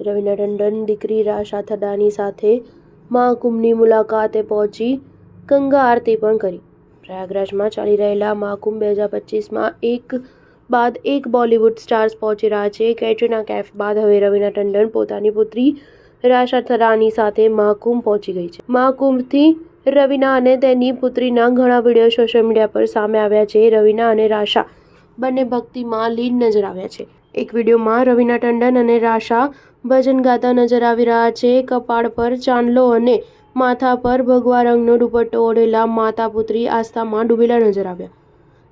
રવીના ટંડન દીકરી રાશા થડાની સાથે મહાકુંભની મુલાકાતે પહોંચી ગંગા આરતી પણ કરી। પ્રયાગરાજમાં ચાલી રહેલા મહાકુંભ 2025માં એક બાદ એક બોલિવૂડ સ્ટાર્સ પહોંચી રહ્યા છે। કેટરીના કૈફ બાદ હવે રવીના ટંડન પોતાની પુત્રી રાશા થડાની સાથે મહાકુંભ પહોંચી ગઈ છે। મહાકુંભથી રવીના અને તેની પુત્રીના ઘણા વિડીયો સોશિયલ મીડિયા પર સામે આવ્યા છે। રવીના અને રાશા બંને ભક્તિમાં લીન નજર આવ્યા છે। એક વિડીયોમાં રવીના ટંડન અને રાશા ભજન ગાતા નજર આવી રહ્યા છે। કપાળ પર ચાંદલો અને માથા પર ભગવા રંગનો દુપટ્ટો ઓઢેલા માતા પુત્રી આસ્થામાં ડૂબેલા નજર આવ્યા।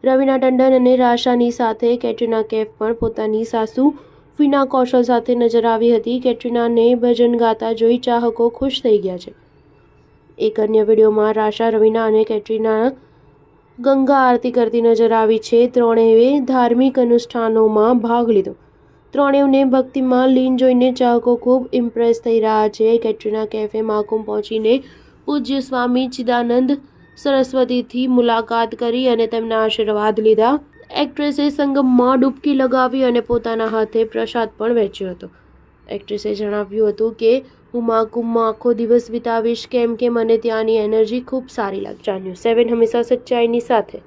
રવીના ટંડન અને રાશાની સાથે કેટરીના કૈફ પણ પોતાની સાસુ વીના કૌશલ સાથે નજર આવી હતી। કેટરીનાને ભજન ગાતા જોઈ ચાહકો ખુશ થઈ ગયા છે। એક અન્ય વિડીયોમાં રાશા રવીના અને કેટરીના ગંગા આરતી કરતી નજર આવી છે। ત્રણેયએ ધાર્મિક અનુષ્ઠાનોમાં ભાગ લીધો। ત્રણેયને ભક્તિમાં લીન જોઈને ચાહકો ખૂબ ઇમ્પ્રેસ થઈ રહ્યા છે। કેટરીના કૈફે મહાકુંભ પહોંચીને પૂજ્ય સ્વામી ચિદાનંદ સરસ્વતીથી મુલાકાત કરી અને તેમના આશીર્વાદ લીધા। એક્ટ્રેસે સંગમમાં ડૂબકી લગાવી અને પોતાના હાથે પ્રસાદ પણ વહેંચ્યો હતો। એક્ટ્રેસે જણાવ્યું હતું કે હું મહાકુંભમાં આખો દિવસ વિતાવીશ કેમ કે મને ત્યાંની એનર્જી ખૂબ સારી લાગી। News 7 હંમેશા સચ્ચાઈની સાથે।